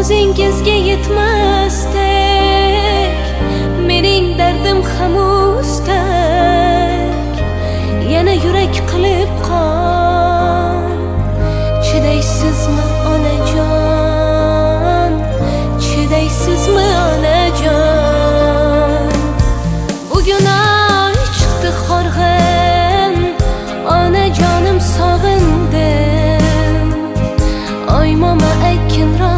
o'zingizga yetmasdek mening dardim ham ustak yana yurak qilib qon chidaysizmi onajon chidaysizmi onajon bugun oy chiqdi horg'in onajonim sog'indim oy mama aytginroq